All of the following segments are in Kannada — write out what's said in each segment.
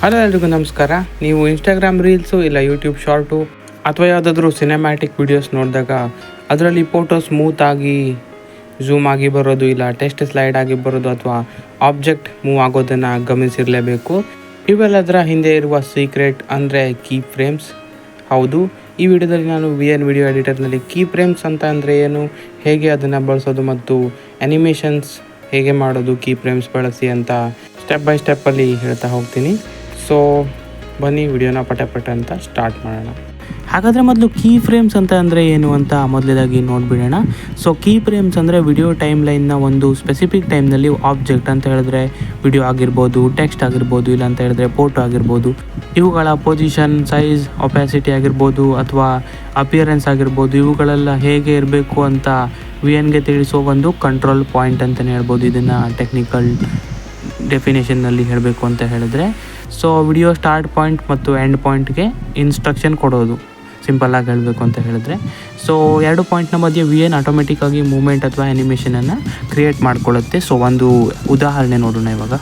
ಹಲೋ ಎಲ್ರಿಗೂ ನಮಸ್ಕಾರ. ನೀವು ಇನ್ಸ್ಟಾಗ್ರಾಮ್ ರೀಲ್ಸು ಇಲ್ಲ ಯೂಟ್ಯೂಬ್ ಶಾರ್ಟು ಅಥವಾ ಯಾವುದಾದ್ರೂ ಸಿನೆಮ್ಯಾಟಿಕ್ ವಿಡಿಯೋಸ್ ನೋಡಿದಾಗ ಅದರಲ್ಲಿ ಫೋಟೋ ಸ್ಮೂತಾಗಿ ಝೂಮ್ ಆಗಿ ಬರೋದು ಇಲ್ಲ ಟೆಸ್ಟ್ ಸ್ಲೈಡ್ ಆಗಿ ಬರೋದು ಅಥವಾ ಆಬ್ಜೆಕ್ಟ್ ಮೂವ್ ಆಗೋದನ್ನು ಗಮನಿಸಿರಲೇಬೇಕು. ಇವೆಲ್ಲದರ ಹಿಂದೆ ಇರುವ ಸೀಕ್ರೆಟ್ ಅಂದರೆ ಕೀ ಫ್ರೇಮ್ಸ್. ಹೌದು, ಈ ವಿಡಿಯೋದಲ್ಲಿ ನಾನು VN ವಿಡಿಯೋ ಎಡಿಟರ್ನಲ್ಲಿ ಕೀ ಫ್ರೇಮ್ಸ್ ಅಂತ ಅಂದರೆ ಏನು, ಹೇಗೆ ಅದನ್ನು ಬಳಸೋದು ಮತ್ತು ಆ್ಯನಿಮೇಷನ್ಸ್ ಹೇಗೆ ಮಾಡೋದು ಕೀ ಫ್ರೇಮ್ಸ್ ಬಳಸಿ ಅಂತ ಸ್ಟೆಪ್ ಬೈ ಸ್ಟೆಪ್ಪಲ್ಲಿ ಹೇಳ್ತಾ ಹೋಗ್ತೀನಿ. ಸೊ ಬನ್ನಿ ವಿಡಿಯೋನ ಪಟ ಅಂತ ಸ್ಟಾರ್ಟ್ ಮಾಡೋಣ. ಹಾಗಾದರೆ ಮೊದಲು ಕೀ ಫ್ರೇಮ್ಸ್ ಅಂತ ಅಂದರೆ ಏನು ಅಂತ ಮೊದಲೇದಾಗಿ ನೋಡಿಬಿಡೋಣ. ಸೊ ಕೀ ಫ್ರೇಮ್ಸ್ ಅಂದರೆ ವಿಡಿಯೋ ಟೈಮ್ ಲೈನ್ನ ಒಂದು ಸ್ಪೆಸಿಫಿಕ್ ಟೈಮ್ನಲ್ಲಿ ಆಬ್ಜೆಕ್ಟ್ ಅಂತ ಹೇಳಿದ್ರೆ ವಿಡಿಯೋ ಆಗಿರ್ಬೋದು, ಟೆಕ್ಸ್ಟ್ ಆಗಿರ್ಬೋದು, ಇಲ್ಲ ಅಂತ ಹೇಳಿದ್ರೆ ಫೋಟೋ ಆಗಿರ್ಬೋದು, ಇವುಗಳ ಪೊಸಿಷನ್, ಸೈಜ್, ಒಪ್ಯಾಸಿಟಿ ಆಗಿರ್ಬೋದು ಅಥವಾ ಅಪಿಯರೆನ್ಸ್ ಆಗಿರ್ಬೋದು, ಇವುಗಳೆಲ್ಲ ಹೇಗೆ ಇರಬೇಕು ಅಂತ VNಗೆ ತಿಳಿಸೋ ಒಂದು ಕಂಟ್ರೋಲ್ ಪಾಯಿಂಟ್ ಅಂತಲೇ ಹೇಳ್ಬೋದು. ಇದನ್ನು ಟೆಕ್ನಿಕಲ್ ಡೆಫಿನೇಷನ್ನಲ್ಲಿ ಹೇಳಬೇಕು ಅಂತ ಹೇಳಿದ್ರೆ, ಸೊ ವಿಡಿಯೋ ಸ್ಟಾರ್ಟ್ ಪಾಯಿಂಟ್ ಮತ್ತು ಎಂಡ್ ಪಾಯಿಂಟ್ಗೆ ಇನ್ಸ್ಟ್ರಕ್ಷನ್ ಕೊಡೋದು, ಸಿಂಪಲ್ಲಾಗಿ ಹೇಳಬೇಕು ಅಂತ ಹೇಳಿದ್ರೆ. ಸೊ ಎರಡು ಪಾಯಿಂಟ್ನ ಮಧ್ಯೆ VN ಆಟೋಮೆಟಿಕ್ಕಾಗಿ ಮೂಮೆಂಟ್ ಅಥವಾ ಆ್ಯನಿಮೇಷನನ್ನು ಕ್ರಿಯೇಟ್ ಮಾಡಿಕೊಳ್ಳುತ್ತೆ. ಸೊ ಒಂದು ಉದಾಹರಣೆ ನೋಡೋಣ. ಇವಾಗ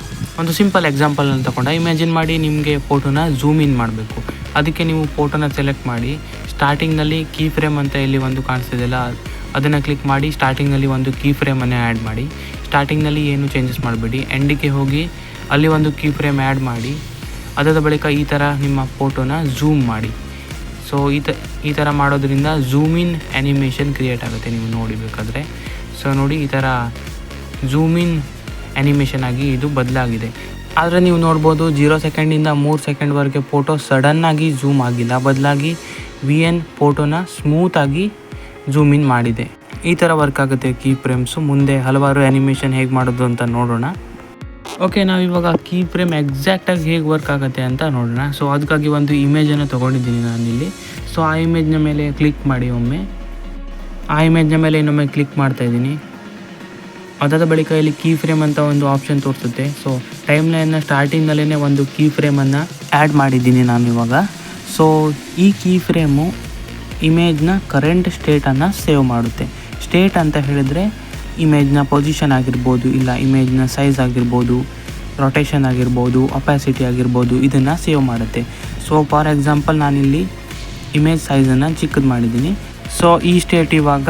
ಒಂದು ಸಿಂಪಲ್ ಎಕ್ಸಾಂಪಲನ್ನು ತಗೊಂಡು ಇಮ್ಯಾಜಿನ್ ಮಾಡಿ, ನಿಮಗೆ ಫೋಟೋನ ಝೂಮ್ ಇನ್ ಮಾಡಬೇಕು. ಅದಕ್ಕೆ ನೀವು ಫೋಟೋನ ಸೆಲೆಕ್ಟ್ ಮಾಡಿ ಸ್ಟಾರ್ಟಿಂಗ್ನಲ್ಲಿ ಕೀ ಫ್ರೇಮ್ ಅಂತ ಇಲ್ಲಿ ಒಂದು ಕಾಣಿಸ್ತಿದೆಯಲ್ಲ, ಅದನ್ನು ಕ್ಲಿಕ್ ಮಾಡಿ ಸ್ಟಾರ್ಟಿಂಗ್ನಲ್ಲಿ ಒಂದು ಕೀ ಫ್ರೇಮನ್ನು ಆ್ಯಡ್ ಮಾಡಿ. ಸ್ಟಾರ್ಟಿಂಗ್ನಲ್ಲಿ ಏನು ಚೇಂಜಸ್ ಮಾಡಬೇಡಿ, ಎಂಡಿಗೆ ಹೋಗಿ ಅಲ್ಲಿ ಒಂದು ಕೀ ಫ್ರೇಮ್ ಆ್ಯಡ್ ಮಾಡಿ. ಅದಾದ ಬಳಿಕ ಈ ಥರ ನಿಮ್ಮ ಫೋಟೋನ ಝೂಮ್ ಮಾಡಿ. ಸೊ ಈ ಥರ ಮಾಡೋದ್ರಿಂದ ಝೂಮ್ ಇನ್ ಆ್ಯನಿಮೇಷನ್ ಕ್ರಿಯೇಟ್ ಆಗುತ್ತೆ, ನೀವು ನೋಡಿಬೇಕಾದ್ರೆ. ಸೊ ನೋಡಿ, ಈ ಥರ ಝೂಮ್ ಇನ್ ಆ್ಯನಿಮೇಷನ್ ಆಗಿ ಇದು ಬದಲಾಗಿದೆ. ಆದರೆ ನೀವು ನೋಡ್ಬೋದು 0 ಸೆಕೆಂಡಿಂದ 3 ಸೆಕೆಂಡ್ವರೆಗೆ ಫೋಟೋ ಸಡನ್ನಾಗಿ ಝೂಮ್ ಆಗಿಲ್ಲ, ಬದಲಾಗಿ VN ಫೋಟೋನ ಸ್ಮೂತಾಗಿ ಝೂಮ್ ಇನ್ ಮಾಡಿದೆ. ಈ ಥರ ವರ್ಕ್ ಆಗುತ್ತೆ ಕೀ ಫ್ರೇಮ್ಸು. ಮುಂದೆ ಹಲವಾರು ಆ್ಯನಿಮೇಷನ್ ಹೇಗೆ ಮಾಡೋದು ಅಂತ ನೋಡೋಣ. ಓಕೆ, ನಾವಿವಾಗ ಕೀ ಫ್ರೇಮ್ ಎಕ್ಸಾಕ್ಟಾಗಿ ಹೇಗೆ ವರ್ಕ್ ಆಗುತ್ತೆ ಅಂತ ನೋಡೋಣ. ಸೊ ಅದಕ್ಕಾಗಿ ಒಂದು ಇಮೇಜನ್ನು ತೊಗೊಂಡಿದ್ದೀನಿ ನಾನಿಲ್ಲಿ. ಸೊ ಆ ಇಮೇಜ್ನ ಮೇಲೆ ಕ್ಲಿಕ್ ಮಾಡಿ ಒಮ್ಮೆ. ಆ ಇಮೇಜ್ನ ಮೇಲೆ ಇನ್ನೊಮ್ಮೆ ಕ್ಲಿಕ್ ಮಾಡ್ತಾಯಿದ್ದೀನಿ. ಅದಾದ ಬಳಿಕ ಇಲ್ಲಿ ಕೀ ಫ್ರೇಮ್ ಅಂತ ಒಂದು ಆಪ್ಷನ್ ತೋರಿಸುತ್ತೆ. ಸೊ ಟೈಮ್ ಲೈನ್ನ ಸ್ಟಾರ್ಟಿಂಗ್ನಲ್ಲೇ ಒಂದು ಕೀ ಫ್ರೇಮನ್ನು ಆ್ಯಡ್ ಮಾಡಿದ್ದೀನಿ ನಾನು ಇವಾಗ. ಸೊ ಈ ಕೀ ಫ್ರೇಮು ಇಮೇಜ್ನ ಕರೆಂಟ್ ಸ್ಟೇಟನ್ನು ಸೇವ್ ಮಾಡುತ್ತೆ. ಸ್ಟೇಟ್ ಅಂತ ಹೇಳಿದರೆ ಇಮೇಜ್ನ ಪೊಸಿಷನ್ ಆಗಿರ್ಬೋದು, ಇಲ್ಲ ಇಮೇಜ್ನ ಸೈಜ್ ಆಗಿರ್ಬೋದು, ರೊಟೇಷನ್ ಆಗಿರ್ಬೋದು, ಒಪ್ಯಾಸಿಟಿ ಆಗಿರ್ಬೋದು, ಇದನ್ನು ಸೇವ್ ಮಾಡುತ್ತೆ. ಸೊ ಫಾರ್ ಎಕ್ಸಾಂಪಲ್ ನಾನಿಲ್ಲಿ ಇಮೇಜ್ ಸೈಜನ್ನು ಚಿಕ್ಕದು ಮಾಡಿದ್ದೀನಿ. ಸೊ ಈ ಸ್ಟೇಟ್ ಇವಾಗ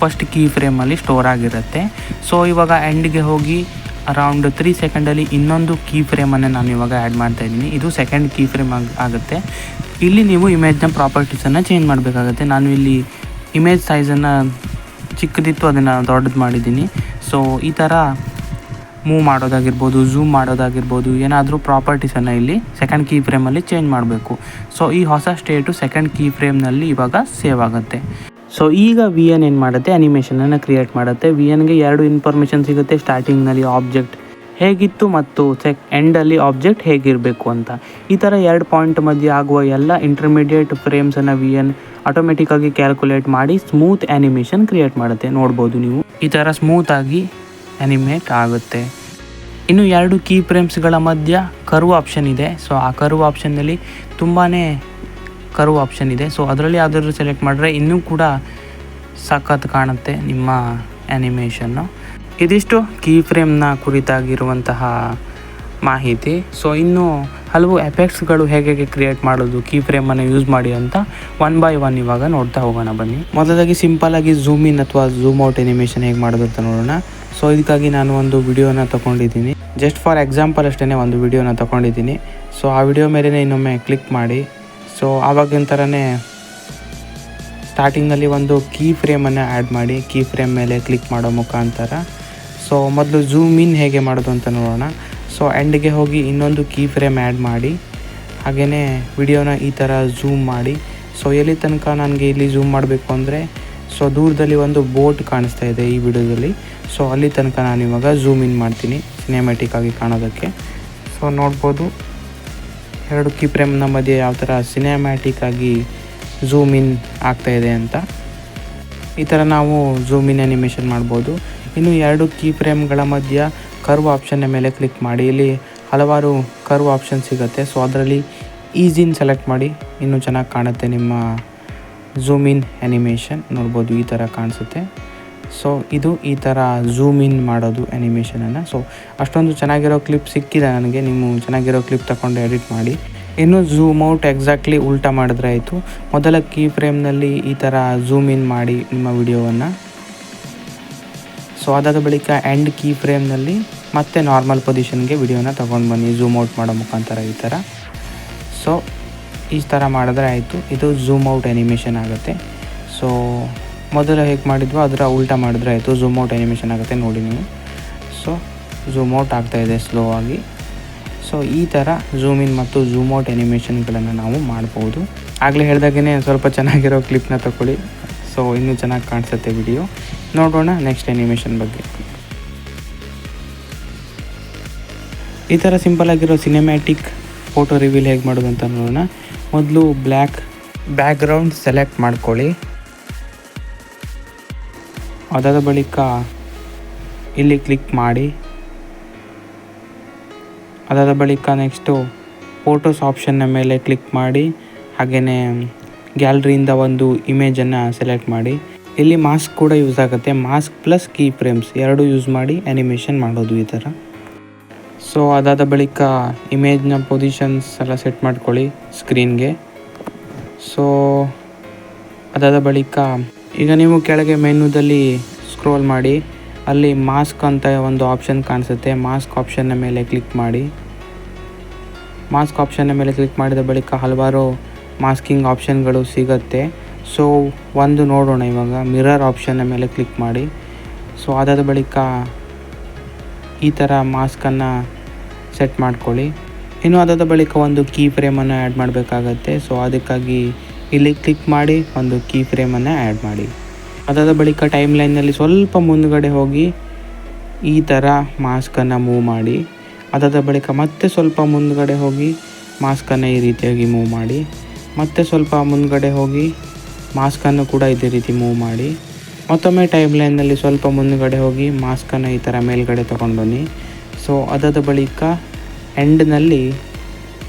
ಫಸ್ಟ್ ಕೀ ಫ್ರೇಮಲ್ಲಿ ಸ್ಟೋರ್ ಆಗಿರುತ್ತೆ. ಸೊ ಇವಾಗ ಎಂಡ್ಗೆ ಹೋಗಿ ಅರೌಂಡ್ 3 ಸೆಕೆಂಡಲ್ಲಿ ಇನ್ನೊಂದು ಕೀ ಫ್ರೇಮನ್ನು ನಾನು ಇವಾಗ ಆ್ಯಡ್ ಮಾಡ್ತಾಯಿದ್ದೀನಿ. ಇದು ಸೆಕೆಂಡ್ ಕೀ ಫ್ರೇಮ್ ಆಗುತ್ತೆ. ಇಲ್ಲಿ ನೀವು ಇಮೇಜ್ನ ಪ್ರಾಪರ್ಟೀಸನ್ನು ಚೇಂಜ್ ಮಾಡಬೇಕಾಗತ್ತೆ. ನಾನು ಇಲ್ಲಿ ಇಮೇಜ್ ಸೈಜನ್ನು ಚಿಕ್ಕದಿತ್ತು, ಅದನ್ನು ದೊಡ್ಡದು ಮಾಡಿದ್ದೀನಿ. ಸೊ ಈ ಥರ ಮೂವ್ ಮಾಡೋದಾಗಿರ್ಬೋದು, ಝೂಮ್ ಮಾಡೋದಾಗಿರ್ಬೋದು, ಏನಾದರೂ ಪ್ರಾಪರ್ಟೀಸನ್ನು ಇಲ್ಲಿ ಸೆಕೆಂಡ್ ಕೀ ಫ್ರೇಮಲ್ಲಿ ಚೇಂಜ್ ಮಾಡಬೇಕು. ಸೊ ಈ ಹೊಸ ಸ್ಟೇಟು ಸೆಕೆಂಡ್ ಕೀ ಫ್ರೇಮ್ನಲ್ಲಿ ಇವಾಗ ಸೇವ್ ಆಗುತ್ತೆ. ಸೊ ಈಗ VN ಏನು ಮಾಡುತ್ತೆ, ಆ್ಯನಿಮೇಷನನ್ನು ಕ್ರಿಯೇಟ್ ಮಾಡುತ್ತೆ. VNಗೆ 2 ಇನ್ಫಾರ್ಮೇಷನ್ ಸಿಗುತ್ತೆ, ಸ್ಟಾರ್ಟಿಂಗ್ನಲ್ಲಿ ಆಬ್ಜೆಕ್ಟ್ ಹೇಗಿತ್ತು ಮತ್ತು ಎಂಡಲ್ಲಿ ಆಬ್ಜೆಕ್ಟ್ ಹೇಗಿರಬೇಕು ಅಂತ. ಈ ಥರ 2 ಪಾಯಿಂಟ್ ಮಧ್ಯೆ ಆಗುವ ಎಲ್ಲ ಇಂಟರ್ಮೀಡಿಯೇಟ್ ಫ್ರೇಮ್ಸನ್ನು VN ಆಟೋಮೆಟಿಕ್ಕಾಗಿ ಕ್ಯಾಲ್ಕುಲೇಟ್ ಮಾಡಿ ಸ್ಮೂತ್ ಆ್ಯನಿಮೇಷನ್ ಕ್ರಿಯೇಟ್ ಮಾಡುತ್ತೆ. ನೋಡ್ಬೋದು ನೀವು, ಈ ಥರ ಸ್ಮೂತಾಗಿ ಆ್ಯನಿಮೇಟ್ ಆಗುತ್ತೆ. ಇನ್ನು 2 ಕೀ ಫ್ರೇಮ್ಸ್ಗಳ ಮಧ್ಯ ಕರ್ವ್ ಆಪ್ಷನ್ ಇದೆ. ಸೊ ಆ ಕರ್ವ್ ಆಪ್ಷನ್ನಲ್ಲಿ ತುಂಬಾ ಕರ್ವ್ ಆಪ್ಷನ್ ಇದೆ. ಸೊ ಅದರಲ್ಲಿ ಯಾವುದಾದ್ರೂ ಸೆಲೆಕ್ಟ್ ಮಾಡಿದ್ರೆ ಇನ್ನೂ ಕೂಡ ಸಖತ್ ಕಾಣುತ್ತೆ ನಿಮ್ಮ ಆ್ಯನಿಮೇಷನ್ನು. ಇದಿಷ್ಟು ಕೀ ಫ್ರೇಮ್ನ ಕುರಿತಾಗಿರುವಂತಹ ಮಾಹಿತಿ. ಸೊ ಇನ್ನು ಹಲವು ಎಫೆಕ್ಟ್ಸ್ಗಳು ಹೇಗೆ ಕ್ರಿಯೇಟ್ ಮಾಡೋದು ಕೀ ಫ್ರೇಮನ್ನು ಯೂಸ್ ಮಾಡಿ ಅಂತ 1 by 1 ಇವಾಗ ನೋಡ್ತಾ ಹೋಗೋಣ ಬನ್ನಿ. ಮೊದಲಾಗಿ ಸಿಂಪಲ್ಲಾಗಿ ಝೂಮ್ ಇನ್ ಅಥವಾ ಝೂಮ್ ಔಟ್ ಆ್ಯನಿಮೇಷನ್ ಹೇಗೆ ಮಾಡೋದು ಅಂತ ನೋಡೋಣ. ಸೊ ಇದಕ್ಕಾಗಿ ನಾನು ಒಂದು ವಿಡಿಯೋನ ತೊಗೊಂಡಿದ್ದೀನಿ. ಜಸ್ಟ್ ಫಾರ್ ಎಕ್ಸಾಂಪಲ್ ಅಷ್ಟೇ ಒಂದು ವಿಡಿಯೋನ ತೊಗೊಂಡಿದ್ದೀನಿ. ಸೊ ಆ ವಿಡಿಯೋ ಮೇಲೆ ಇನ್ನೊಮ್ಮೆ ಕ್ಲಿಕ್ ಮಾಡಿ. ಸೊ ಆವಾಗಿನ ಥರನೇ ಸ್ಟಾರ್ಟಿಂಗಲ್ಲಿ ಒಂದು ಕೀ ಫ್ರೇಮನ್ನು ಆ್ಯಡ್ ಮಾಡಿ. ಕೀ ಫ್ರೇಮ್ ಮೇಲೆ ಕ್ಲಿಕ್ ಮಾಡೋ ಮುಖಾಂತರ ಸೊ ಮೊದಲು ಝೂಮ್ ಇನ್ ಹೇಗೆ ಮಾಡೋದು ಅಂತ ನೋಡೋಣ. ಸೊ ಎಂಡ್ಗೆ ಹೋಗಿ ಇನ್ನೊಂದು ಕೀ ಫ್ರೇಮ್ ಆ್ಯಡ್ ಮಾಡಿ. ಹಾಗೆಯೇ ವಿಡಿಯೋನ ಈ ಥರ ಝೂಮ್ ಮಾಡಿ. ಸೊ ಎಲ್ಲಿ ತನಕ ನನಗೆ ಇಲ್ಲಿ ಝೂಮ್ ಮಾಡಬೇಕು ಅಂದರೆ, ಸೊ ದೂರದಲ್ಲಿ ಒಂದು ಬೋಟ್ ಕಾಣಿಸ್ತಾ ಇದೆ ಈ ವಿಡಿಯೋದಲ್ಲಿ. ಸೊ ಅಲ್ಲಿ ತನಕ ನಾನು ಇವಾಗ ಝೂಮ್ ಇನ್ ಮಾಡ್ತೀನಿ ಸಿನೆಮ್ಯಾಟಿಕ್ಕಾಗಿ ಕಾಣೋದಕ್ಕೆ. ಸೊ ನೋಡ್ಬೋದು 2 ಕೀ ಫ್ರೇಮ್ನ ಮಧ್ಯೆ ಯಾವ ಥರ ಸಿನೆಮ್ಯಾಟಿಕ್ಕಾಗಿ ಝೂಮ್ ಇನ್ ಆಗ್ತಾಯಿದೆ ಅಂತ. ಈ ಥರ ನಾವು ಝೂಮ್ ಇನ್ ಆ್ಯನಿಮೇಷನ್ ಮಾಡ್ಬೋದು. ಇನ್ನು 2 ಕೀ ಫ್ರೇಮ್ಗಳ ಮಧ್ಯ ಕರ್ವ್ ಆಪ್ಷನ್ನ ಮೇಲೆ ಕ್ಲಿಕ್ ಮಾಡಿ. ಇಲ್ಲಿ ಹಲವಾರು ಕರ್ವ್ ಆಪ್ಷನ್ ಸಿಗುತ್ತೆ. ಸೊ ಅದರಲ್ಲಿ ಈಸಿನ್ ಸೆಲೆಕ್ಟ್ ಮಾಡಿ, ಇನ್ನೂ ಚೆನ್ನಾಗಿ ಕಾಣುತ್ತೆ ನಿಮ್ಮ ಝೂಮ್ ಇನ್ ಆ್ಯನಿಮೇಷನ್. ನೋಡ್ಬೋದು ಈ ಥರ ಕಾಣಿಸುತ್ತೆ. ಸೊ ಇದು ಈ ಥರ ಝೂಮ್ ಇನ್ ಮಾಡೋದು ಆ್ಯನಿಮೇಷನನ್ನು. ಸೊ ಅಷ್ಟೊಂದು ಚೆನ್ನಾಗಿರೋ ಕ್ಲಿಪ್ ಸಿಕ್ಕಿದೆ ನನಗೆ. ನೀವು ಚೆನ್ನಾಗಿರೋ ಕ್ಲಿಪ್ ತಗೊಂಡು ಎಡಿಟ್ ಮಾಡಿ. ಇನ್ನು ಝೂಮ್ ಔಟ್ ಎಕ್ಸಾಕ್ಟ್ಲಿ ಉಲ್ಟಾ ಮಾಡಿದ್ರೆ ಆಯಿತು. ಮೊದಲ ಕೀ ಫ್ರೇಮ್ನಲ್ಲಿ ಈ ಥರ ಝೂಮ್ ಇನ್ ಮಾಡಿ ನಿಮ್ಮ ವಿಡಿಯೋವನ್ನು. ಸೊ ಅದಾದ ಬಳಿಕ ಎಂಡ್ ಕೀ ಫ್ರೇಮ್ನಲ್ಲಿ ಮತ್ತೆ ನಾರ್ಮಲ್ ಪೊಸಿಷನ್ಗೆ ವಿಡಿಯೋನ ತೊಗೊಂಡು ಬನ್ನಿ ಝೂಮ್ ಔಟ್ ಮಾಡೋ ಮುಖಾಂತರ ಈ ಥರ. ಸೊ ಈ ಥರ ಮಾಡಿದ್ರೆ ಆಯಿತು. ಇದು ಝೂಮ್ ಔಟ್ ಆ್ಯನಿಮೇಷನ್ ಆಗುತ್ತೆ. ಸೊ ಮೊದಲು ಹೇಗೆ ಮಾಡಿದ್ವೋ ಅದರ ಉಲ್ಟಾ ಮಾಡಿದ್ರೆ ಆಯಿತು, ಝೂಮ್ ಔಟ್ ಆ್ಯನಿಮೇಷನ್ ಆಗುತ್ತೆ ನೋಡಿ ನೀವು. ಸೊ ಝೂಮ್ ಔಟ್ ಆಗ್ತಾಯಿದೆ ಸ್ಲೋ ಆಗಿ. ಸೊ ಈ ಥರ ಝೂಮ್ ಇನ್ ಮತ್ತು ಝೂಮ್ ಔಟ್ ಆ್ಯನಿಮೇಷನ್ಗಳನ್ನು ನಾವು ಮಾಡ್ಬೋದು. ಆಗಲೇ ಹೇಳಿದಾಗೇ ಸ್ವಲ್ಪ ಚೆನ್ನಾಗಿರೋ ಕ್ಲಿಪ್ನ ತಗೊಳ್ಳಿ. ಸೊ ಇನ್ನೂ ಚೆನ್ನಾಗಿ ಕಾಣಿಸುತ್ತೆ ವಿಡಿಯೋ. ನೋಡೋಣ ನೆಕ್ಸ್ಟ್ ಆ್ಯನಿಮೇಷನ್ ಬಗ್ಗೆ. ಈ ಥರ ಸಿಂಪಲ್ಲಾಗಿರೋ ಸಿನೆಮ್ಯಾಟಿಕ್ ಫೋಟೋ ರಿವೀಲ್ ಹೇಗೆ ಮಾಡೋದು ಅಂತ ನೋಡೋಣ. ಮೊದಲು ಬ್ಲ್ಯಾಕ್ ಬ್ಯಾಕ್ಗ್ರೌಂಡ್ ಸೆಲೆಕ್ಟ್ ಮಾಡ್ಕೊಳ್ಳಿ. ಅದಾದ ಬಳಿಕ ಇಲ್ಲಿ ಕ್ಲಿಕ್ ಮಾಡಿ. ಅದಾದ ಬಳಿಕ ನೆಕ್ಸ್ಟು ಫೋಟೋಸ್ ಆಪ್ಷನ್ನ ಮೇಲೆ ಕ್ಲಿಕ್ ಮಾಡಿ. ಹಾಗೆಯೇ ಗ್ಯಾಲರಿಯಿಂದ ಒಂದು ಇಮೇಜನ್ನು ಸೆಲೆಕ್ಟ್ ಮಾಡಿ. ಇಲ್ಲಿ ಮಾಸ್ಕ್ ಕೂಡ ಯೂಸ್ ಆಗುತ್ತೆ. ಮಾಸ್ಕ್ ಪ್ಲಸ್ ಕೀ ಫ್ರೇಮ್ಸ್ ಎರಡೂ ಯೂಸ್ ಮಾಡಿ ಆ್ಯನಿಮೇಷನ್ ಮಾಡೋದು ಈ ಥರ. ಸೊ ಅದಾದ ಬಳಿಕ ಇಮೇಜ್ನ ಪೊಸಿಷನ್ಸ್ ಎಲ್ಲ ಸೆಟ್ ಮಾಡ್ಕೊಳ್ಳಿ ಸ್ಕ್ರೀನ್ಗೆ. ಸೊ ಅದಾದ ಬಳಿಕ ಈಗ ನೀವು ಕೆಳಗೆ ಮೆನ್ಯೂದಲ್ಲಿ ಸ್ಕ್ರೋಲ್ ಮಾಡಿ. ಅಲ್ಲಿ ಮಾಸ್ಕ್ ಅಂತ ಒಂದು ಆಪ್ಷನ್ ಕಾಣಿಸುತ್ತೆ. ಮಾಸ್ಕ್ ಆಪ್ಷನ್ನ ಮೇಲೆ ಕ್ಲಿಕ್ ಮಾಡಿ. ಮಾಸ್ಕ್ ಆಪ್ಷನ್ನ ಮೇಲೆ ಕ್ಲಿಕ್ ಮಾಡಿದ ಬಳಿಕ ಹಲವಾರು ಮಾಸ್ಕಿಂಗ್ ಆಪ್ಷನ್ಗಳು ಸಿಗುತ್ತೆ. ಸೊ ಒಂದು ನೋಡೋಣ ಇವಾಗ. ಮಿರರ್ ಆಪ್ಷನ್ನ ಮೇಲೆ ಕ್ಲಿಕ್ ಮಾಡಿ. ಸೊ ಅದಾದ ಬಳಿಕ ಈ ಥರ ಮಾಸ್ಕನ್ನು ಸೆಟ್ ಮಾಡ್ಕೊಳ್ಳಿ. ಇನ್ನು ಅದಾದ ಬಳಿಕ ಒಂದು ಕೀ ಫ್ರೇಮನ್ನು ಆ್ಯಡ್ ಮಾಡಬೇಕಾಗತ್ತೆ. ಸೊ ಅದಕ್ಕಾಗಿ ಇಲ್ಲಿ ಕ್ಲಿಕ್ ಮಾಡಿ ಒಂದು ಕೀ ಫ್ರೇಮನ್ನು ಆ್ಯಡ್ ಮಾಡಿ. ಅದಾದ ಬಳಿಕ ಟೈಮ್ ಲೈನ್ನಲ್ಲಿ ಸ್ವಲ್ಪ ಮುಂದುಗಡೆ ಹೋಗಿ ಈ ಥರ ಮಾಸ್ಕನ್ನು ಮೂವ್ ಮಾಡಿ. ಅದಾದ ಬಳಿಕ ಮತ್ತೆ ಸ್ವಲ್ಪ ಮುಂದುಗಡೆ ಹೋಗಿ ಮಾಸ್ಕನ್ನು ಈ ರೀತಿಯಾಗಿ ಮೂವ್ ಮಾಡಿ. ಮತ್ತೆ ಸ್ವಲ್ಪ ಮುಂದುಗಡೆ ಹೋಗಿ ಮಾಸ್ಕನ್ನು ಕೂಡ ಇದೇ ರೀತಿ ಮೂವ್ ಮಾಡಿ. ಮತ್ತೊಮ್ಮೆ ಟೈಮ್ ಲೈನ್ನಲ್ಲಿ ಸ್ವಲ್ಪ ಮುಂದುಗಡೆ ಹೋಗಿ ಮಾಸ್ಕನ್ನು ಈ ಥರ ಮೇಲ್ಗಡೆ ತೊಗೊಂಡು ಬನ್ನಿ. ಸೊ ಅದಾದ ಬಳಿಕ ಎಂಡ್ನಲ್ಲಿ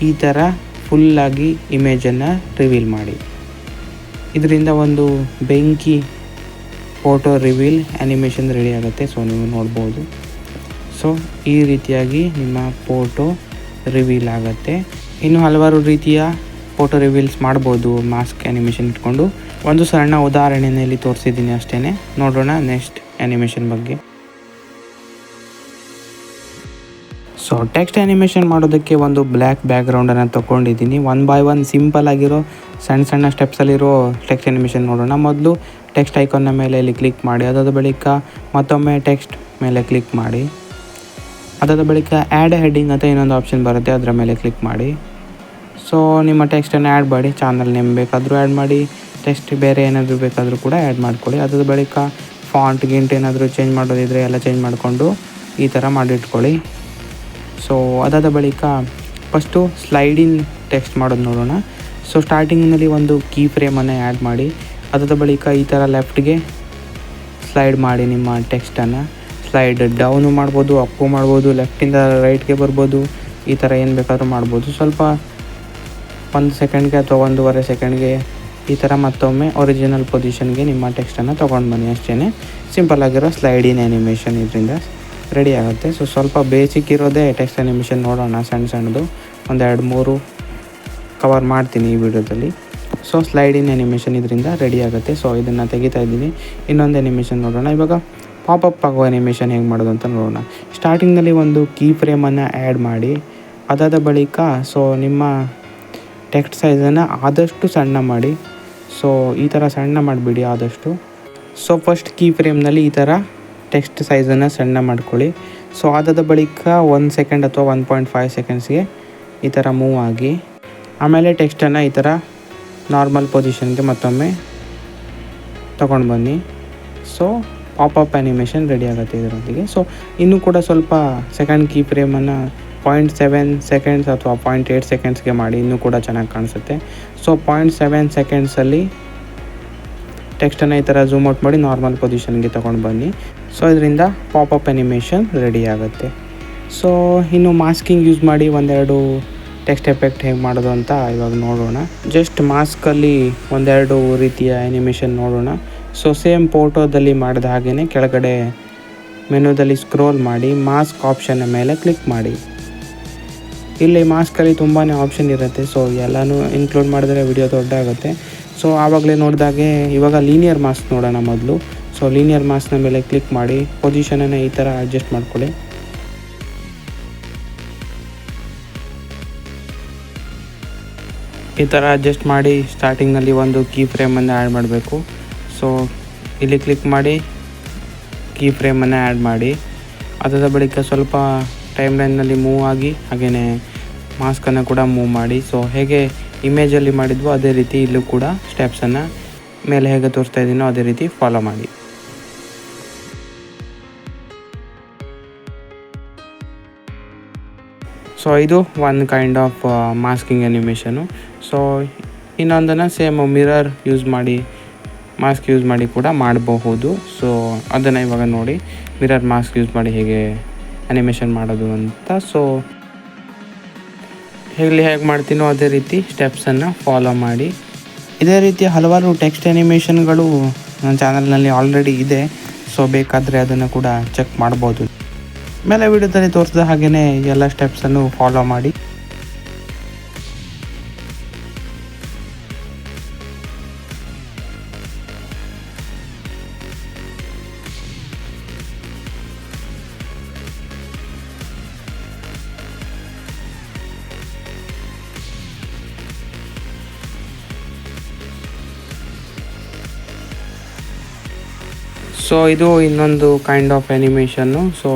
ಈ ಥರ ಫುಲ್ಲಾಗಿ ಇಮೇಜನ್ನು ರಿವೀಲ್ ಮಾಡಿ. ಇದರಿಂದ ಒಂದು ಬೆಂಕಿ ಫೋಟೋ ರಿವೀಲ್ ಆ್ಯನಿಮೇಷನ್ ರೆಡಿ ಆಗುತ್ತೆ. ಸೊ ನೀವು ನೋಡ್ಬೋದು. ಸೊ ಈ ರೀತಿಯಾಗಿ ನಿಮ್ಮ ಫೋಟೋ ರಿವೀಲ್ ಆಗುತ್ತೆ. ಇನ್ನು ಹಲವಾರು ರೀತಿಯ ಫೋಟೋ ರಿವೀಲ್ಸ್ ಮಾಡ್ಬೋದು ಮಾಸ್ಕ್ ಆ್ಯನಿಮೇಷನ್ ಇಟ್ಕೊಂಡು. ಒಂದು ಸಣ್ಣ ಉದಾಹರಣೆಯಲ್ಲಿ ತೋರಿಸಿದ್ದೀನಿ ಅಷ್ಟೇ. ನೋಡೋಣ ನೆಕ್ಸ್ಟ್ ಆ್ಯನಿಮೇಷನ್ ಬಗ್ಗೆ. ಸೊ ಟೆಕ್ಸ್ಟ್ ಆ್ಯನಿಮೇಷನ್ ಮಾಡೋದಕ್ಕೆ ಒಂದು ಬ್ಲ್ಯಾಕ್ ಬ್ಯಾಕ್ಗ್ರೌಂಡನ್ನು ತೊಗೊಂಡಿದ್ದೀನಿ. 1 by 1 ಸಿಂಪಲ್ ಆಗಿರೋ ಸಣ್ಣ ಸ್ಟೆಪ್ಸಲ್ಲಿರೋ ಟೆಕ್ಸ್ಟ್ ಆ್ಯನಿಮೇಷನ್ ನೋಡೋಣ. ಮೊದಲು ಟೆಕ್ಸ್ಟ್ ಐಕಾನ್ನ ಮೇಲೆ ಇಲ್ಲಿ ಕ್ಲಿಕ್ ಮಾಡಿ. ಅದಾದ ಬಳಿಕ ಮತ್ತೊಮ್ಮೆ ಟೆಕ್ಸ್ಟ್ ಮೇಲೆ ಕ್ಲಿಕ್ ಮಾಡಿ. ಅದಾದ ಬಳಿಕ ಆ್ಯಡ್ ಹೆಡ್ಡಿಂಗ್ ಅಂತ ಇನ್ನೊಂದು ಆಪ್ಷನ್ ಬರುತ್ತೆ, ಅದರ ಮೇಲೆ ಕ್ಲಿಕ್ ಮಾಡಿ. ಸೊ ನಿಮ್ಮ ಟೆಕ್ಸ್ಟನ್ನು ಆ್ಯಡ್ ಮಾಡಿ. ಚಾನಲ್ ನೇಮ್ ಬೇಕಾದರೂ ಆ್ಯಡ್ ಮಾಡಿ. ಟೆಕ್ಸ್ಟ್ ಬೇರೆ ಏನಾದರೂ ಬೇಕಾದರೂ ಕೂಡ ಆ್ಯಡ್ ಮಾಡ್ಕೊಳ್ಳಿ. ಅದಾದ ಬಳಿಕ ಫಾಂಟ್ ಏನಾದರೂ ಚೇಂಜ್ ಮಾಡೋದಿದ್ರೆ ಎಲ್ಲ ಚೇಂಜ್ ಮಾಡಿಕೊಂಡು ಈ ಥರ ಮಾಡಿಟ್ಕೊಳ್ಳಿ. ಸೊ ಅದಾದ ಬಳಿಕ ಫಸ್ಟು ಸ್ಲೈಡಿನ್ ಟೆಕ್ಸ್ಟ್ ಮಾಡೋದು ನೋಡೋಣ. ಸೊ ಸ್ಟಾರ್ಟಿಂಗ್ನಲ್ಲಿ ಒಂದು ಕೀ ಫ್ರೇಮನ್ನು ಆ್ಯಡ್ ಮಾಡಿ. ಅದಾದ ಬಳಿಕ ಈ ಥರ ಲೆಫ್ಟ್ಗೆ ಸ್ಲೈಡ್ ಮಾಡಿ ನಿಮ್ಮ ಟೆಕ್ಸ್ಟನ್ನು. ಸ್ಲೈಡ್ ಡೌನು ಮಾಡ್ಬೋದು, ಅಪ್ಪು ಮಾಡ್ಬೋದು, ಲೆಫ್ಟಿಂದ ರೈಟ್ಗೆ ಬರ್ಬೋದು. ಈ ಥರ ಏನು ಬೇಕಾದರೂ ಮಾಡ್ಬೋದು. ಸ್ವಲ್ಪ 1 ಸೆಕೆಂಡ್ಗೆ ಅಥವಾ 1.5 ಸೆಕೆಂಡ್ಗೆ ಈ ಥರ ಮತ್ತೊಮ್ಮೆ ಒರಿಜಿನಲ್ ಪೊಸಿಷನ್ಗೆ ನಿಮ್ಮ ಟೆಕ್ಸ್ಟನ್ನು ತೊಗೊಂಡು ಬನ್ನಿ ಅಷ್ಟೇ. ಸಿಂಪಲ್ಲಾಗಿರೋ ಸ್ಲೈಡಿನ್ ಆ್ಯನಿಮೇಷನ್ ಇದರಿಂದ ರೆಡಿ ಆಗುತ್ತೆ. ಸೊ ಸ್ವಲ್ಪ ಬೇಸಿಕ್ ಇರೋದೇ ಟೆಕ್ಸ್ಟ್ ಆ್ಯನಿಮೇಷನ್ ನೋಡೋಣ. ಸಣ್ಣದು 1-2-3 ಕವರ್ ಮಾಡ್ತೀನಿ ಈ ವಿಡಿಯೋದಲ್ಲಿ. ಸೊ ಸ್ಲೈಡಿನ್ ಆ್ಯನಿಮೇಷನ್ ಇದರಿಂದ ರೆಡಿ ಆಗುತ್ತೆ. ಸೊ ಇದನ್ನು ತೆಗಿತಾ ಇದ್ದೀನಿ. ಇನ್ನೊಂದು ಆ್ಯನಿಮೇಷನ್ ನೋಡೋಣ. ಇವಾಗ ಪಾಪಪ್ ಆಗೋ ಆ್ಯನಿಮೇಷನ್ ಹೇಗೆ ಮಾಡೋದು ಅಂತ ನೋಡೋಣ. ಸ್ಟಾರ್ಟಿಂಗ್ನಲ್ಲಿ ಒಂದು ಕೀ ಫ್ರೇಮನ್ನು ಆ್ಯಡ್ ಮಾಡಿ. ಅದಾದ ಬಳಿಕ ಸೊ ನಿಮ್ಮ ಟೆಕ್ಸ್ಟ್ ಸೈಜನ್ನು ಆದಷ್ಟು ಸಣ್ಣ ಮಾಡಿ. ಸೊ ಈ ಥರ ಸಣ್ಣ ಮಾಡಿಬಿಡಿ ಆದಷ್ಟು. ಸೊ ಫಸ್ಟ್ ಕೀ ಫ್ರೇಮ್ನಲ್ಲಿ ಈ ಥರ ಟೆಕ್ಸ್ಟ್ ಸೈಜನ್ನು ಸಣ್ಣ ಮಾಡ್ಕೊಳ್ಳಿ. ಸೊ ಅದಾದ ಬಳಿಕ 1 ಸೆಕೆಂಡ್ ಅಥವಾ 1.5 ಸೆಕೆಂಡ್ಸ್ಗೆ ಈ ಥರ ಮೂವ್ ಆಗಿ ಆಮೇಲೆ ಟೆಕ್ಸ್ಟನ್ನು ಈ ಥರ ನಾರ್ಮಲ್ ಪೊಸಿಷನ್ಗೆ ಮತ್ತೊಮ್ಮೆ ತೊಗೊಂಡು ಬನ್ನಿ. ಸೊ ಪಾಪಪ್ ಆ್ಯನಿಮೇಷನ್ ರೆಡಿ ಆಗುತ್ತೆ ಇದರೊಂದಿಗೆ. ಸೊ ಇನ್ನೂ ಕೂಡ ಸ್ವಲ್ಪ ಸೆಕೆಂಡ್ ಕೀ ಫ್ರೇಮನ್ನು 0.7 ಸೆಕೆಂಡ್ಸ್ ಅಥವಾ 0.8 ಸೆಕೆಂಡ್ಸ್ಗೆ ಮಾಡಿ. ಇನ್ನೂ ಕೂಡ ಚೆನ್ನಾಗಿ ಕಾಣಿಸುತ್ತೆ. ಸೊ 0.7 ಸೆಕೆಂಡ್ಸಲ್ಲಿ ಟೆಕ್ಸ್ಟನ್ನು ಈ ಥರ ಝೂಮ್ ಔಟ್ ಮಾಡಿ ನಾರ್ಮಲ್ ಪೊಸಿಷನ್ಗೆ ತೊಗೊಂಡು ಬನ್ನಿ. ಸೊ ಇದರಿಂದ ಪಾಪಪ್ ಆ್ಯನಿಮೇಷನ್ ರೆಡಿ ಆಗುತ್ತೆ. ಸೊ ಇನ್ನು ಮಾಸ್ಕಿಂಗ್ ಯೂಸ್ ಮಾಡಿ ಒಂದೆರಡು ಟೆಕ್ಸ್ಟ್ ಎಫೆಕ್ಟ್ ಹೇಗೆ ಮಾಡೋದು ಅಂತ ಇವಾಗ ನೋಡೋಣ. ಜಸ್ಟ್ ಮಾಸ್ಕಲ್ಲಿ ಒಂದೆರಡು ರೀತಿಯ ಆ್ಯನಿಮೇಷನ್ ನೋಡೋಣ. ಸೊ ಸೇಮ್ ಫೋಟೋದಲ್ಲಿ ಮಾಡಿದ ಹಾಗೆಯೇ ಕೆಳಗಡೆ ಮೆನುದಲ್ಲಿ ಸ್ಕ್ರೋಲ್ ಮಾಡಿ ಮಾಸ್ಕ್ ಆಪ್ಷನ್ನ ಮೇಲೆ ಕ್ಲಿಕ್ ಮಾಡಿ. ಇಲ್ಲಿ ಮಾಸ್ಕಲ್ಲಿ ತುಂಬಾ ಆಪ್ಷನ್ ಇರುತ್ತೆ. ಸೊ ಎಲ್ಲನೂ ಇನ್ಕ್ಲೂಡ್ ಮಾಡಿದ್ರೆ ವಿಡಿಯೋ ದೊಡ್ಡ ಆಗುತ್ತೆ. ಸೊ ಆವಾಗಲೇ ನೋಡಿದಾಗೆ ಇವಾಗ ಲೀನಿಯರ್ ಮಾಸ್ಕ್ ನೋಡೋಣ ಮೊದಲು. ಸೊ ಲೀನಿಯರ್ ಮಾಸ್ಕ್ನ ಮೇಲೆ ಕ್ಲಿಕ್ ಮಾಡಿ ಪೊಸಿಷನನ್ನು ಈ ಥರ ಅಡ್ಜಸ್ಟ್ ಮಾಡ್ಕೊಳ್ಳಿ. ಈ ಥರ ಅಡ್ಜಸ್ಟ್ ಮಾಡಿ ಸ್ಟಾರ್ಟಿಂಗಲ್ಲಿ ಒಂದು ಕೀ ಫ್ರೇಮನ್ನು ಆ್ಯಡ್ ಮಾಡಬೇಕು. ಸೊ ಇಲ್ಲಿ ಕ್ಲಿಕ್ ಮಾಡಿ ಕೀ ಫ್ರೇಮನ್ನು ಆ್ಯಡ್ ಮಾಡಿ. ಅದಾದ ಬಳಿಕ ಸ್ವಲ್ಪ ಟೈಮ್ ಲೈನ್ನಲ್ಲಿ ಮೂವ್ ಆಗಿ ಹಾಗೆಯೇ ಮಾಸ್ಕನ್ನು ಕೂಡ ಮೂವ್ ಮಾಡಿ. ಸೊ ಹೇಗೆ ಇಮೇಜಲ್ಲಿ ಮಾಡಿದ್ವೋ ಅದೇ ರೀತಿ ಇಲ್ಲೂ ಕೂಡ ಸ್ಟೆಪ್ಸನ್ನು ಮೇಲೆ ಹೇಗೆ ತೋರಿಸ್ತಾ ಇದ್ದೀನೋ ಅದೇ ರೀತಿ ಫಾಲೋ ಮಾಡಿ. ಸೊ ಇದು one kind of masking animation. So ಇನ್ನೊಂದನ್ನು ಸೇಮ್ ಮಿರರ್ ಯೂಸ್ ಮಾಡಿ ಮಾಸ್ಕ್ ಯೂಸ್ ಮಾಡಿ ಕೂಡ ಮಾಡಬಹುದು. ಸೊ ಅದನ್ನು ಇವಾಗ ನೋಡಿ ಮಿರರ್ ಮಾಸ್ಕ್ ಯೂಸ್ ಮಾಡಿ ಹೇಗೆ ಅನಿಮೇಷನ್ ಮಾಡೋದು ಅಂತ. ಸೊ ಹೇಗೆ ಮಾಡ್ತೀನೋ ಅದೇ ರೀತಿ ಸ್ಟೆಪ್ಸನ್ನು ಫಾಲೋ ಮಾಡಿ. ಇದೇ ರೀತಿ ಹಲವಾರು ಟೆಕ್ಸ್ಟ್ ಅನಿಮೇಷನ್ಗಳು ನನ್ನ ಚಾನಲ್ನಲ್ಲಿ ಆಲ್ರೆಡಿ ಇದೆ. ಸೊ ಬೇಕಾದರೆ ಅದನ್ನು ಕೂಡ ಚೆಕ್ ಮಾಡ್ಬೋದು. ಮೇಲೆ ವಿಡಿಯೋದಲ್ಲಿ ತೋರಿಸಿದ ಹಾಗೆಯೇ ಎಲ್ಲ ಸ್ಟೆಪ್ಸನ್ನು ಫಾಲೋ ಮಾಡಿ. ಸೊ ಇದು ಇನ್ನೊಂದು ಕೈಂಡ್ ಆಫ್ ಅನಿಮೇಷನ್ನು. ಸೊ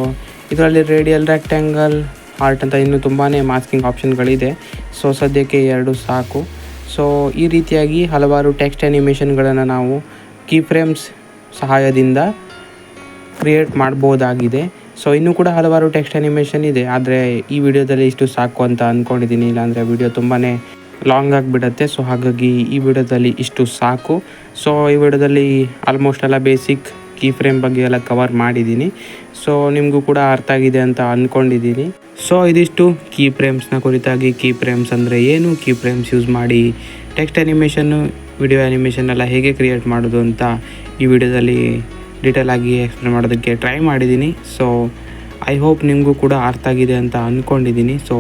ಇದರಲ್ಲಿ ರೇಡಿಯಲ್, ರೆಕ್ಟ್ಯಾಂಗಲ್, ಹಾರ್ಟ್ ಅಂತ ಇನ್ನೂ ತುಂಬಾ ಮಾಸ್ಕಿಂಗ್ ಆಪ್ಷನ್ಗಳಿದೆ. ಸೊ ಸದ್ಯಕ್ಕೆ 2 ಸಾಕು. ಸೊ ಈ ರೀತಿಯಾಗಿ ಹಲವಾರು ಟೆಕ್ಸ್ಟ್ ಅನಿಮೇಷನ್ಗಳನ್ನು ನಾವು ಕೀ ಫ್ರೇಮ್ಸ್ ಸಹಾಯದಿಂದ ಕ್ರಿಯೇಟ್ ಮಾಡ್ಬೋದಾಗಿದೆ. ಸೊ ಇನ್ನೂ ಕೂಡ ಹಲವಾರು ಟೆಕ್ಸ್ಟ್ ಅನಿಮೇಷನ್ ಇದೆ, ಆದರೆ ಈ ವಿಡಿಯೋದಲ್ಲಿ ಇಷ್ಟು ಸಾಕು ಅಂತ ಅಂದ್ಕೊಂಡಿದ್ದೀನಿ. ಇಲ್ಲಾಂದರೆ ವಿಡಿಯೋ ತುಂಬಾ ಲಾಂಗ್ ಆಗಿಬಿಡುತ್ತೆ. ಸೊ ಹಾಗಾಗಿ ಈ ವಿಡಿಯೋದಲ್ಲಿ ಇಷ್ಟು ಸಾಕು. ಸೊ ಈ ವಿಡಿಯೋದಲ್ಲಿ ಆಲ್ಮೋಸ್ಟ್ ಎಲ್ಲ ಬೇಸಿಕ್ ಕೀ ಫ್ರೇಮ್ ಬಗ್ಗೆ ಎಲ್ಲ ಕವರ್ ಮಾಡಿದ್ದೀನಿ. ಸೊ ನಿಮಗೂ ಕೂಡ ಅರ್ಥ ಆಗಿದೆ ಅಂತ ಅಂದ್ಕೊಂಡಿದ್ದೀನಿ. ಸೊ ಇದಿಷ್ಟು ಕೀ ಫ್ರೇಮ್ಸ್ನ ಕುರಿತಾಗಿ. ಕೀ ಫ್ರೇಮ್ಸ್ ಅಂದರೆ ಏನು, ಕೀ ಫ್ರೇಮ್ಸ್ ಯೂಸ್ ಮಾಡಿ ಟೆಕ್ಸ್ಟ್ ಅನಿಮೇಷನ್ನು, ವಿಡಿಯೋ ಅನಿಮೇಷನ್ ಎಲ್ಲ ಹೇಗೆ ಕ್ರಿಯೇಟ್ ಮಾಡೋದು ಅಂತ ಈ ವಿಡಿಯೋದಲ್ಲಿ ಡೀಟೇಲ್ ಆಗಿ ಎಕ್ಸ್ಪ್ಲೇನ್ ಮಾಡೋದಕ್ಕೆ ಟ್ರೈ ಮಾಡಿದ್ದೀನಿ. ಸೊ ಐ ಹೋಪ್ ನಿಮಗೂ ಕೂಡ ಅರ್ಥ ಆಗಿದೆ ಅಂತ ಅಂದ್ಕೊಂಡಿದ್ದೀನಿ. ಸೊ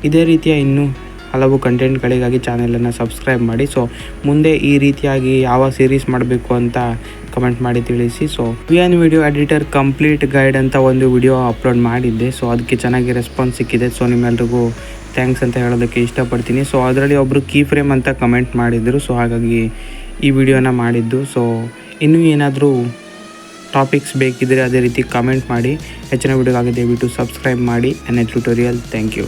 ಇದೇ ರೀತಿಯ ಇನ್ನೂ ಹಲವು ಕಂಟೆಂಟ್ಗಳಿಗಾಗಿ ಚಾನೆಲನ್ನು ಸಬ್ಸ್ಕ್ರೈಬ್ ಮಾಡಿ. ಸೊ ಮುಂದೆ ಈ ರೀತಿಯಾಗಿ ಯಾವ ಸೀರೀಸ್ ಮಾಡಬೇಕು ಅಂತ ಕಮೆಂಟ್ ಮಾಡಿ ತಿಳಿಸಿ. So VN video editor complete guide ಅಂತ ಒಂದು ವಿಡಿಯೋ ಅಪ್ಲೋಡ್ ಮಾಡಿದ್ದೆ. ಸೊ ಅದಕ್ಕೆ ಚೆನ್ನಾಗಿ ರೆಸ್ಪಾನ್ಸ್ ಸಿಕ್ಕಿದೆ. ಸೊ ನಿಮ್ಮೆಲ್ರಿಗೂ ಥ್ಯಾಂಕ್ಸ್ ಅಂತ ಹೇಳೋದಕ್ಕೆ ಇಷ್ಟಪಡ್ತೀನಿ. ಸೊ ಅದರಲ್ಲಿ ಒಬ್ಬರು ಕೀ ಫ್ರೇಮ್ ಅಂತ ಕಮೆಂಟ್ ಮಾಡಿದರು. ಸೊ ಹಾಗಾಗಿ ಈ ವಿಡಿಯೋನ ಮಾಡಿದ್ದು. ಸೊ ಇನ್ನೂ ಏನಾದರೂ ಟಾಪಿಕ್ಸ್ ಬೇಕಿದ್ದರೆ ಅದೇ ರೀತಿ ಕಮೆಂಟ್ ಮಾಡಿ. ಹೆಚ್ಚಿನ ವಿಡಿಯೋಗಾಗಿ ದಯವಿಟ್ಟು ಸಬ್ಸ್ಕ್ರೈಬ್ ಮಾಡಿ. N H tutorial. Thank you.